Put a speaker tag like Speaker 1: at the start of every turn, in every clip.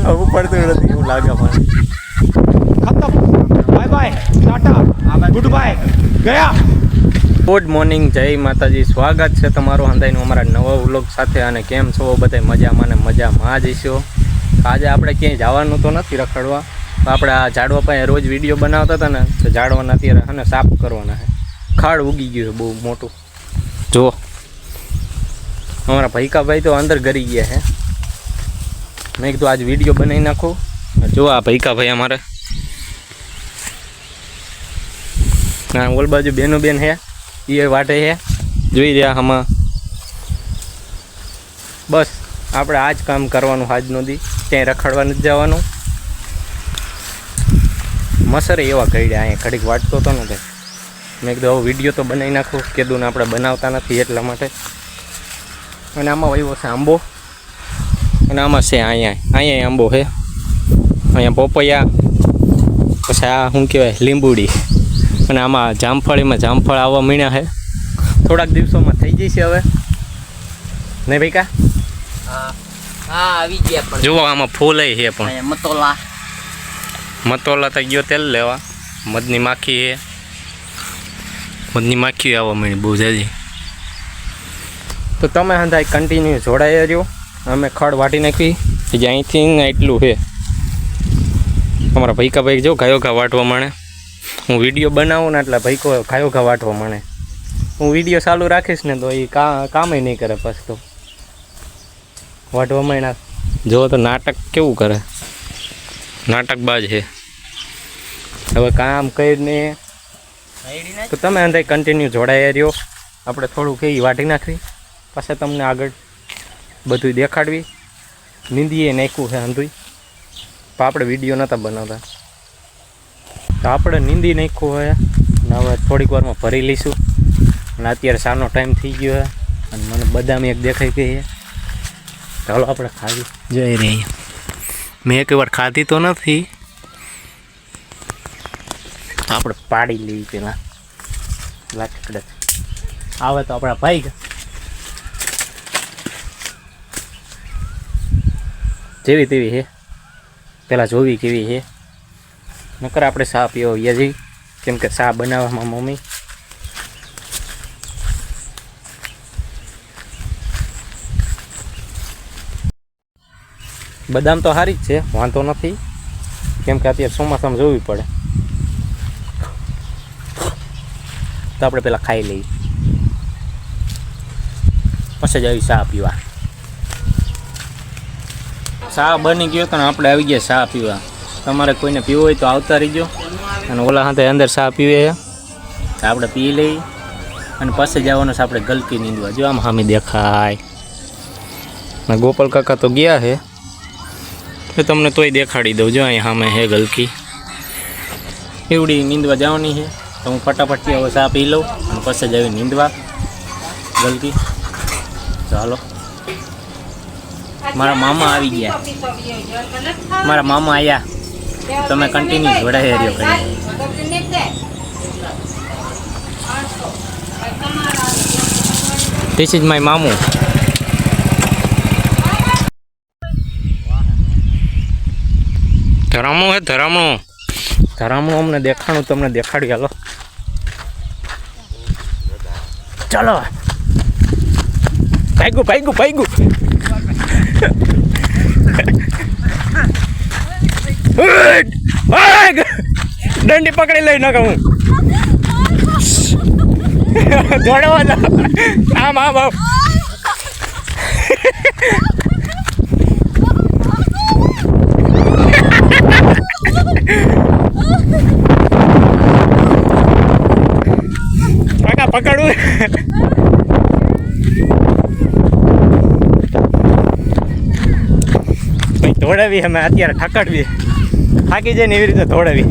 Speaker 1: આવું પડતું નથી એવું લાગે મને. ખતમ. Bye bye, Tata, good bye, ગયા. ગુડ મોર્નિંગ, જય માતાજી. સ્વાગત છે તમારું હંધાઈનું અમારા નવા વ્લોગ સાથે. અને કેમ છો બધા? મજામાં ને મજામાં જઈશો. આજે આપણે ક્યાંય જવાનું તો નથી રખડવા. આપણે આ ઝાડવા પાસે રોજ વિડીયો બનાવતા હતા ને, તો ઝાડવાના અત્યારે અને સાફ કરવાના છે. ખાડ ઉગી ગયું છે બહુ મોટું. જુઓ અમારા ભૈકાભાઈ તો અંદર ગરી ગયા છે. મેં કીધું આજ વિડીયો બનાવી નાખું. જો આ ભૈકાભાઈ અમારે ના ઓલ બાજુ બેનો બેન હે, એ વાટે છે, જોઈ રહ્યા આમાં. બસ આપણે આ જ કામ કરવાનું આજ નદી, ક્યાંય રખડવા નથી જવાનું. મસરે એવા કઈડ્યા, અહીંયા ઘડીક વાટતો હતો ને તે મેં કીધું હવે વિડીયો તો બનાવી નાખું. કીધું ને આપણે બનાવતા નથી એટલા માટે. અને આમાં આવ્યો છે આંબો, અને આમાં છે અહીંયા આંબો છે, અહીંયા પોપૈયા, પછી આ શું કહેવાય લીંબુડી, અને આમાં જામફળીમાં જામફળ આવવા મીણ્યા છે. થોડાક દિવસોમાં થઈ જશે હવે, નહીં ભાઈ કા?
Speaker 2: હા આવી ગયા. પણ
Speaker 1: જુઓ આમાં ફૂલ છે, પણ મતોલા તો ગયો તેલ લેવા. મધની માખી છે, મધની માખી આવવા માંડી બહુ જાજી. તો તમે હંધાઈ કન્ટિન્યુ જોડાઈ રહ્યો. અમે ખડ વાટી નાખી, જે અહીંથી ને એટલું છે. અમારા ભૈકાભાઈ જો ગાયો ઘા વાટવા માંડે. હું વિડીયો બનાવું ને એટલે ભૈકો ગાયો ઘા વાટવા માંડે. હું વિડીયો ચાલુ રાખીશ ને તો એ કામે નહીં કરે. પછી તો વાટવા માંડ્યા. જો તો નાટક કેવું કરે, નાટકબાજ છે. હવે કામ કરીને તો તમે અંદાજ કન્ટિન્યુ જોડાઈ રહ્યો. આપણે થોડું કે વાટી નાખવી, પછી તમને આગળ બધું દેખાડવી. નીંદીએ નાખ્યું છે અંધું, તો આપણે વિડીયો નહોતા બનાવતા, તો આપણે નીંદી નાખ્યું હોય. અને હવે થોડીક વારમાં ભરી લઈશું. અને અત્યારે સાનો ટાઈમ થઈ ગયો છે, અને મને બદામ એક દેખાઈ ગઈ છે. ચાલો આપણે ખાવી જઈ રહી. મેં એક વાર ખાધી તો નથી, તો આપણે પાડી લેવી પેલા. લાકડે આવે તો આપણા ભાઈ જેવી તેવી છે, પેલા જોવી કેવી છે. નકર આપણે ચા પીવો યજી, કેમ કે ચા બનાવવામાં મમ્મી બદામ તો સારી જ છે, વાંધો નથી. કેમ કે અત્યારે ચોમાસામાં જોવી પડે, તો આપણે પેલા ખાઈ લઈએ, પછી જ આવી ચા પીવા. ચા બની ગયો તો ને આપણે આવી ગયા ચા પીવા. તમારે કોઈને પીવો હોય તો આવતા રહીજો. અને ઓલા હાથે અંદર ચા પીવે તો આપણે પી લઈ. અને પછી જવાનું છે આપણે ગલકી નીંદવા. જો આમ સામે દેખાય. અને ગોપાલ કાકા તો ગયા છે, તો તમને તોય દેખાડી દઉં. જો અહીંયા સામે હે ગલકી, એવડી નીંદવા જવાની છે. તો હું ફટાફટથી હવે ચા પી લઉં અને પછી જ આવી નીંદવા ગલકી. ચાલો, મારા મામા આવી ગયા. મારા મામા આવ્યા, તમે કન્ટિન્યુ જોડાઈ રહ્યો કરી. ધીસ ઇઝ માય મામુ. ધરામણું હે ધરામણું. ધરામણું અમને દેખાણું, તમને દેખાડી. હાલો ચાલો. ભાગ્યું દંડી પકડી લઈ નાખું હું. દોડવા આમ આમ આમ. પકડવું દોડાવી. અમે અત્યારે ઠકાડવી, થાકી જાય ને એવી રીતે દોડાવી.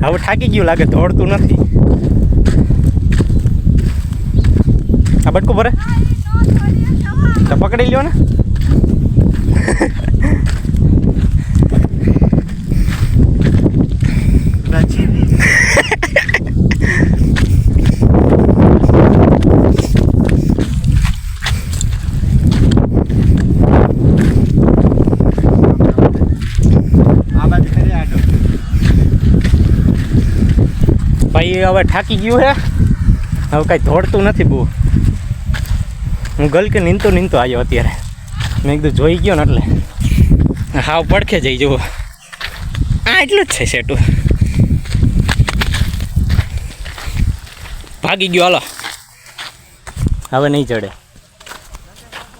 Speaker 1: હવે થાકી ગયું લાગે, દોડતું નથી. આ બટકું ભરે તો પકડી લ્યો ને. એ હવે થાકી ગયું હે, હવે કાંઈ દોડતું નથી બહુ. હું ગલકે નીંદતો આવ્યો અત્યારે. મેં કીધું જોઈ ગયો ને એટલે હાવ પડખે જઈ જુઓ. આ એટલું જ છે સેટું. ભાગી ગયો હાલો, હવે નહીં ચડે.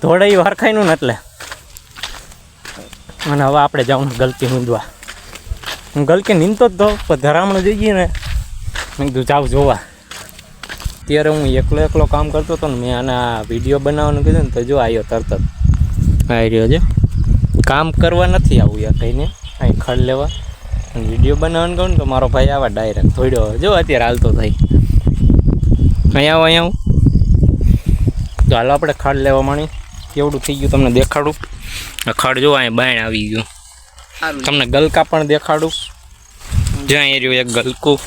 Speaker 1: ધોડાયું હરખાઈનું ને એટલે. અને હવે આપણે જાઉં ગલકી નીંદવા. હું ગલકે નીંદતો જ તો પણ ધરામણું જઈએ ને મેં કીધું જાઉં જોવા. અત્યારે હું એકલો કામ કરતો હતો ને, મેં આના વિડીયો બનાવવાનું કીધું ને તો જો આવ્યો તરત જ આવી રહ્યો છે. કામ કરવા નથી આવું યાર કહીને, અહીં ખડ લેવા અને વિડીયો બનાવવાનું કહું ને તો મારો ભાઈ આવા ડાયરેક્ટ થોડ્યો જો અત્યારે હાલતો થઈ. અહીંયા આવું તો હાલો આપણે ખડ લેવા માંડી. કેવડું થઈ ગયું તમને દેખાડું. આ ખડ જો અહીં બાયણ આવી ગયું. તમને ગલકા પણ દેખાડું. જ્યાં એ રહ્યું એક ગલકું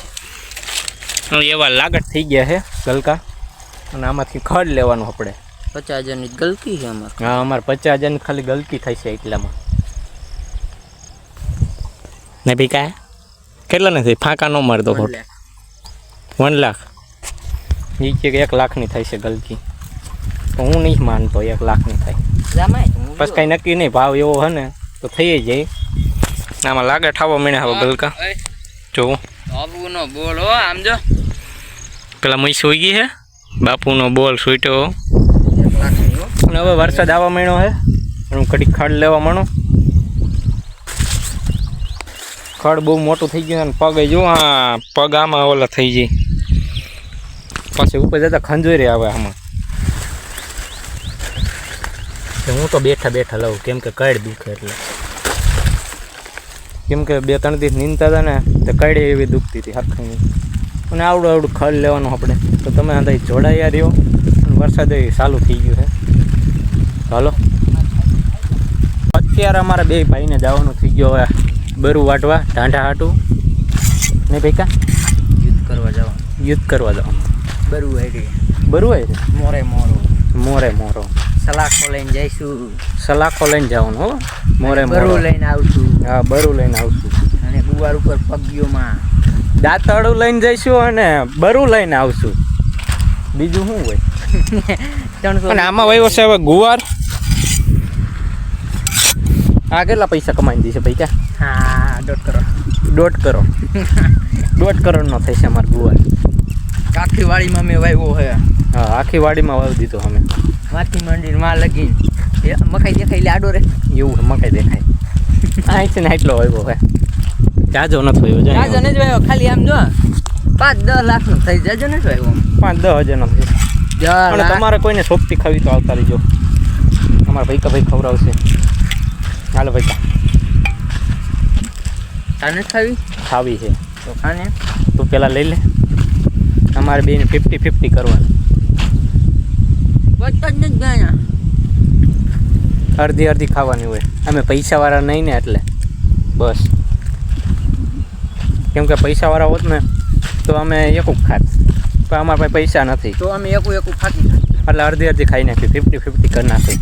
Speaker 1: એવા લાગત થઈ ગયા છે ગલકા. અને આમાંથી ખડ લેવાનું આપણે.
Speaker 2: 50,000ની ગલકી છે અમારે.
Speaker 1: હા, અમારે 50,000ની ખાલી ગલકી થાય છે એટલામાં. ને ભાઈ કાંઈ કેટલા નથી ફાંકા ન મારતો ખોટ. 1 લાખ એ કે 1 લાખની થાય છે ગલકી. તો હું નહીં માનતો 1 લાખની થાય. બસ કાંઈ નક્કી નહીં, ભાવ એવો હે ને તો થઈ જાય. આમાં લાગે ઠાવો મીણે હવે ગલકા જોવું.
Speaker 2: બાપુનો બોલ હો આમ જો.
Speaker 1: પેલા મઈ સુઈ ગઈ છે, બાપુનો બોલ સૂટ્યો.
Speaker 2: 1 લાખની હો.
Speaker 1: અને હવે વરસાદ આવવા માંડ્યો છે. હું કડીક ખડ લેવા માંડું. ખડ બહુ મોટું થઈ ગયું અને પગ જો આ પગ આમાં ઓલા થઈ જાય. પછી ઉપર જતા ખંજોરી આવે આમાં. હું તો બેઠા લઉં કેમ કે કડ દુખે એટલે. કેમ કે 2-3 દિવસ નીંદતા હતા ને તો કડે એવી દુખતી હતી હરખાઈ. અને આવડું ખડ લેવાનું આપણે. તો તમે અંદર જોડાયા રહ્યો. અને વરસાદ ચાલુ થઈ ગયું છે. હાલો અત્યારે અમારા 2 ભાઈને જવાનું થઈ ગયો હવે બરું વાટવા ઢાંઢા હાટું. ને ભાઈ કા યુદ્ધ કરવા જવાનું.
Speaker 2: બરું આવી
Speaker 1: બરું આવી
Speaker 2: મોરે
Speaker 1: મોરો
Speaker 2: સલાખો લઈને જઈશું.
Speaker 1: સલાખો લઈને જવાનું હો.
Speaker 2: બરું લઈને આવશું.
Speaker 1: હા, બરું લઈને આવશું.
Speaker 2: અને ગુવાર ઉપર પગીઓમાં
Speaker 1: દાંતરડું લઈને જઈશું અને બરું લઈને આવશું. બીજું શું હોય? અને આમાં વયો છે હવે ગુવાર. આ કેટલા પૈસા કમાઈ દીશે ભાઈ કા?
Speaker 2: હા,
Speaker 1: 1.5 કરોડ 1.5 કરોડનો થાય છે અમારે ગુવાર.
Speaker 2: આખી વાડીમાં મેં વાવ્યો હે.
Speaker 1: હા, આખી વાડીમાં વાવી દીધો અમે.
Speaker 2: માથી મંડીને માં લગી મકાઈ દેખાય એટલે આડો રે
Speaker 1: એવું મકાઈ દેખાય. અહીંથી ને એટલો વાવ્યો હે. જાજો નથી વાવ્યો.
Speaker 2: જાજો નથી વાવ્યો, ખાલી આમ જો 5-10 લાખનો થઈ. જાજો નથી વાવ્યો.
Speaker 1: 5-10 હજારનો થઈ. અને તમારે કોઈને સોંપતી ખાવી તો આવતા રહીજો. અમારા ભાઈ ખવડાવશે. હાલો ભાઈ
Speaker 2: તાને ખાવી
Speaker 1: છે
Speaker 2: તો ખાને.
Speaker 1: તું પેલા લઈ લે. અમારે બેને 50-50 કરવાનું. અડધી ખાવાની હોય. અમે પૈસાવાળા નહીં ને એટલે બસ. કેમ કે પૈસાવાળા હોત ને તો અમે એકું ખાત. પણ અમારા પાસે પૈસા નથી
Speaker 2: તો અમે એકું ફાકી
Speaker 1: એટલે અડધી ખાઈ નાખી. 50-50 કરી નાખી.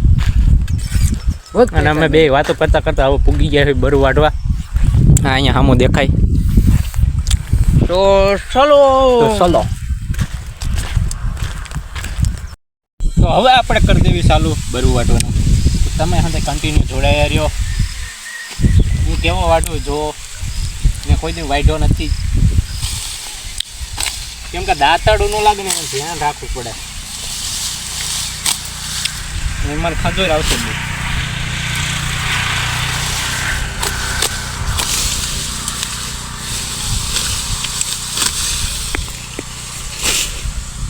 Speaker 1: અને અમે 2 વાતો કરતા હવે પૂગી ગયા છે બરું વાટવા. હા, અહીંયા સામું દેખાય.
Speaker 2: તો ચલો.
Speaker 1: તો હવે આપણે કરી દેવી ચાલુ બરું વાટવાનું. તમે સાથે કન્ટિન્યુ જોડાયા રહ્યો. હું કેવો વાટું જો મેં કોઈ દી વાટ્યો નથી. કેમ કે દાંતડું ન લાગે ને એનું ધ્યાન રાખવું પડે. મારે ખજોર આવશે બહુ.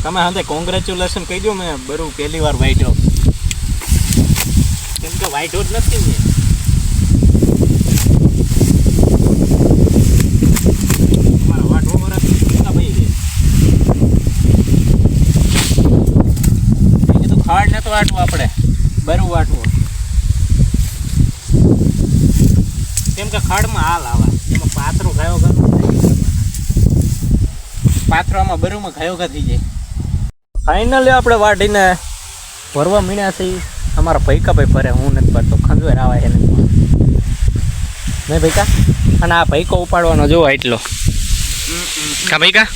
Speaker 1: તમે હા કોંગ્રેચ્યુલેશન કહી દો. મેં બરું પહેલી વાર વાટ્યો. કેમ કે વાટ્યો જ નથી મેં. મારા વાટવો મારા કેટલા ભાઈ છે. તો ખાડ ને તો વાટવું આપણે બરું વાટવું. કેમ કે ખાડમાં હાલ આવા એમાં પાથરો ગાયો પાથરામાં બરુમાં ગાયો થઈ જાય. ફાઇનલી આપણે વાટીને ભરવા મીણ્યા છે. અમારા ભૈકા ભરે, હું નથી ભરતો. ખંજવેર આવે છે નહીં ભૈકા. અને આ ભૈકો ઉપાડવાનો જોવો એટલો. કા ભૈકા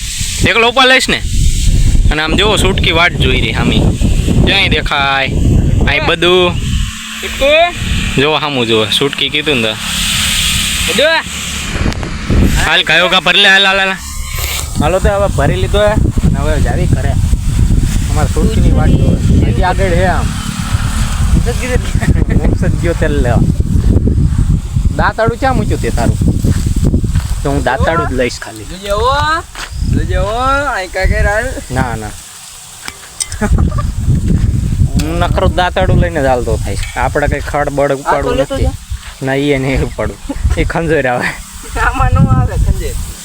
Speaker 1: એકલો ઉપર લઈશ ને અને આમ જુઓ સુટકી વાટ જોઈ રહી હામી ક્યાંય દેખાય અહીં બધું જો સામું જુઓ સુટકી કીધું ને તો હાલ કયો કા ભરી લે હાલ હાલ હાલ હાલો તો હવે ભરી લીધો હે અને હવે જાવી કરે અમારે સુટકીની વાટ જોવે હજી આગળ હે આમ મોક્ષ જ ગયો તેલ લેવા દાંતાડું ક્યાં મૂક્યું તે તારું તો હું દાંતાડું જ લઈશ ખાલી ના ના હું નખરો દાંતાડું લઈને જ હાલતો થાય આપણે કઈ ખડ બળ ઉપાડવું નથી ના એ નહીં ઉપાડવું એ ખંજોર આવે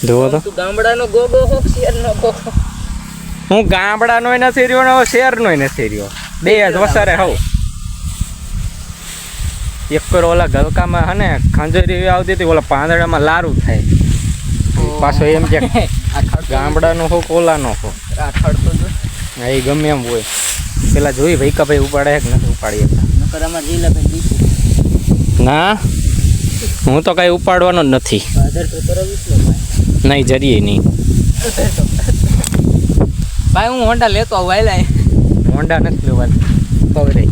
Speaker 1: જોવો તો
Speaker 2: ગામડાનો ગોગો હોક શેરનો ગોગો
Speaker 1: હું ગામડાનો નથી રહ્યો ને શહેરનો નથી રહ્યો બે જ વસારે હોઉં એક પર ઓલા ગલકામાં હે ને ખંજોરી આવતી હતી ઓલા પાંદડામાં લારું થાય પાછો એમ કે ગામડાનો હોક ઓલાનો હોક હા એ ગમે એમ હોય પેલા જોઈ ભાઈ કે ભાઈ ઉપાડે કે નથી ઉપાડી ના હું તો કઈ ઉપાડવાનો જ નથી નહીં જરીએ નહીં
Speaker 2: ભાઈ હું હોન્ડા લેતો આવું વાયલા
Speaker 1: હોન્ડા નથી લેવાની પવરે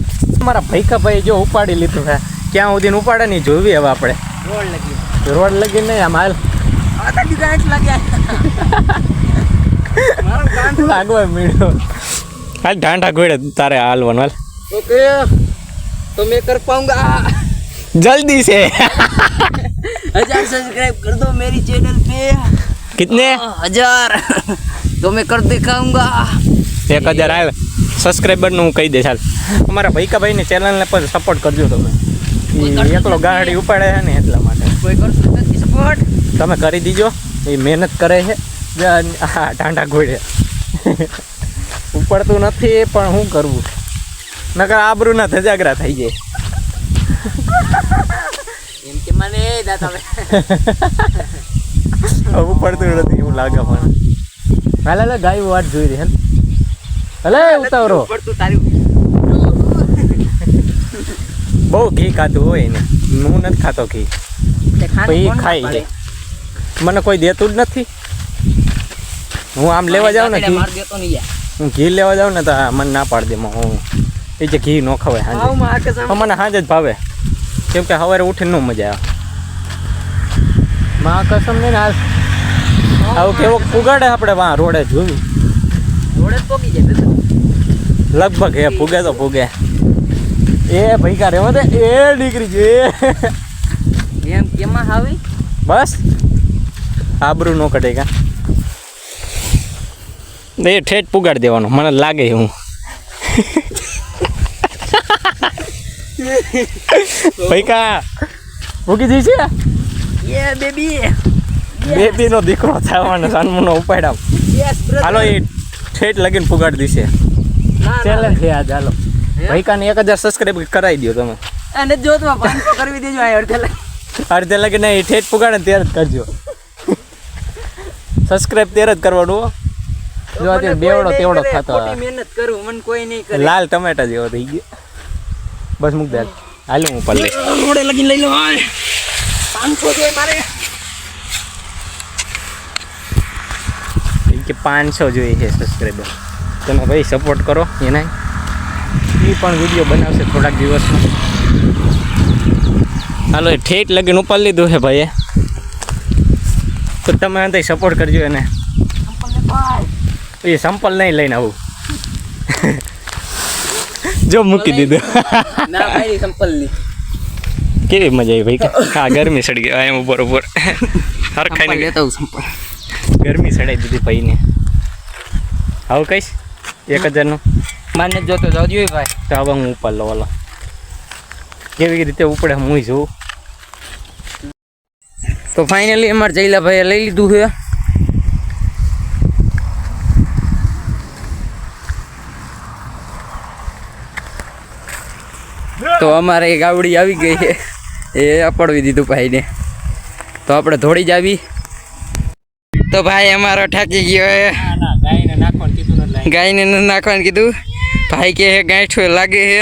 Speaker 1: મારા ભૈકા ભાઈ જો ઉપાડી લીધું છે ક્યાં સુધી ઉપાડે નહીં જોવી હવે આપણે રોડ લગી નહીં આમ હાલ લાગવા મીડ્યો હાલ ઢાંઢા ઘોડે તારે હાલવાનું હાલ
Speaker 2: ओके तो मैं कर पाऊंगा
Speaker 1: जल्दी से
Speaker 2: 1000 सब्सक्राइब कर दो मेरी चैनल पे
Speaker 1: कितने
Speaker 2: 1000 तो मैं कर दिखाऊंगा
Speaker 1: 1000 આવે સબસ્ક્રાઇબર નું હું કહી દે ચાલ અમારા ભૈકા ભાઈ ની ચેનલ ને પણ સપોર્ટ કરજો તમે એકલો ગાડી ઉપાડે છે ને એટલા માટે
Speaker 2: કોઈ કરશે નથી સપોર્ટ
Speaker 1: તમે કરી દીજો એ મહેનત કરે છે હા ટાંડા ઘોડે ઉપડતું નથી પણ શું કરવું નકર આબરૂ ના ધજાગરા થઈ જાય
Speaker 2: એમ કે મને દાતા
Speaker 1: ઉપડતું નથી એવું લાગે મને હાલ હાલ ગાય વાટ જોઈ રહી હલે ઉતાવરો
Speaker 2: પડતું તારું
Speaker 1: બહુ ઘી ખાતું હોય ને હું નથી ખાતો ઘી પછી ખાઈ જાય મને કોઈ દેતું જ નથી હું આમ લેવા જાઉં ને ઘી હું ઘી લેવા જાઉં ને તો મને ના પાડી દે હું એ જે ઘી ન ખવાય સાંજે મને સાંજે જ ભાવે કેમ કે સવારે ઉઠીને ન મજા આવે માં કસમ ને હાલ આવું કેવો પુગાડે આપણે વાં રોડે જોયું
Speaker 2: રોડે પોગી જાય
Speaker 1: લગભગ એ પુગે તો પુગે એ ભૈકા રેવા દે એ દીકરી છે
Speaker 2: એમ કેમાં આવી
Speaker 1: બસ આબરૂ નો કઢે કા એ ઠેઠ પુગાડી દેવાનો મને લાગે હું ભૈકા ભૂકી જઈ છે
Speaker 2: યે બેબી
Speaker 1: બેબી નો દીકરો થવાનો સન્મુનો ઉપાડ્યા
Speaker 2: યસ બ્રધર
Speaker 1: હાલો એ ઠેઠ લગીને પુગાડી દીશે ચેલેન્જ છે આજ હાલો ભૈકાને 1000 સબસ્ક્રાઇબ કરાવી દો તમે
Speaker 2: અને જોતમાં 500 કરવી દેજો આ
Speaker 1: અડધે લગીને એ ઠેઠ પુગાડે ને ત્યારે જ કરજો સબસ્ક્રાઇબ ત્યારે જ કરવાનું જો અત્યારે બેવડો તેવડો થતો
Speaker 2: મહેનત કરું મને કોઈ નહીં કરે
Speaker 1: લાલ ટમેટા જેવો થઈ ગયો બસ મૂક દે હાલ હું ઉપર લઈશ
Speaker 2: રોડે લગીને લઈ લો 500 છે મારે
Speaker 1: કે 500 જોઈએ છે સબસ્ક્રાઈબર તમે ભાઈ સપોર્ટ કરો એના એ પણ વિડીયો બનાવશે થોડાક દિવસમાં હાલો એ ઠેઠ લગીને ઉપર લીધું છે ભાઈએ તો તમે અંતે સપોર્ટ કરજો એને એ સંપલ નહીં લઈને આવું જો મૂકી દીધું
Speaker 2: ના ભાઈ સંપલ ની
Speaker 1: કેવી મજા આવી ભાઈ હા ગરમી સડી ગઈ એમ ઉપર ઉપર હરખાઈને
Speaker 2: લેતા હું સંપલ
Speaker 1: ગરમી સડાઈ દીધી ભાઈને આવું કહીશ 1000 નું
Speaker 2: માને જોતો જાવ જોઈએ ભાઈ
Speaker 1: તો હવે હું ઉપર લો ઓલો કેવી રીતે ઉપડે હું જોઉં
Speaker 2: તો ફાઇનલી અમારે જઈલા ભાઈએ લઈ લીધું છે તો અમારે એક ગાવડી આવી ગઈ છે એ અપડવી દીધું ભાઈને તો આપણે ધોડી જ આવી તો ભાઈ અમારો ઠાકી ગયો
Speaker 1: ગાયને નાખવાનું કીધું એટલે
Speaker 2: ગાયને નાખવાનું કીધું ભાઈ કે ગાંઠો લાગે છે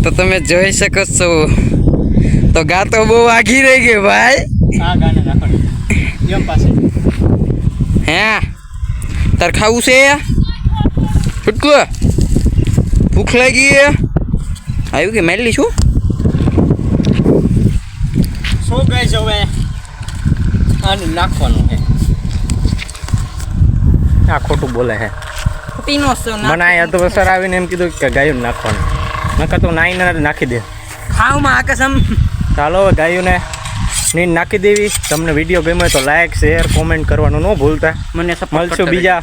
Speaker 2: તો તમે જોઈ શકો છો તો ગાતો બહુ આઘી રહી ગઈ ભાઈ
Speaker 1: આ ગાને નાખવાનું એમ પાસે
Speaker 2: હે તાર ખાવું છે છૂટકુ ભૂખ લાગી આવ્યું કે મેલી છું
Speaker 1: શું કહે છે હવે આનું નાખવાનું છે આ ખોટું બોલે છે
Speaker 2: પીનો
Speaker 1: મને અહીંયા તો સર આવીને એમ કીધું કે ગાયું નાખવાનું નકર તો નાઈને નાખી દે
Speaker 2: ખાવમાં આકસમ
Speaker 1: ચાલો હવે ગાયોને નીંદ નાખી દેવી તમને વિડીયો ગમ્યો તો લાઈક શેર કોમેન્ટ કરવાનું ન ભૂલતા
Speaker 2: મને
Speaker 1: મળશું બીજા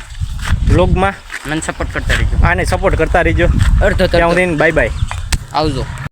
Speaker 1: વ્લોગમાં
Speaker 2: મને સપોર્ટ કરતા રહીજો
Speaker 1: આને સપોર્ટ કરતા રહીજો
Speaker 2: અડધો
Speaker 1: ત્યાં સુધી બાય બાય
Speaker 2: આવજો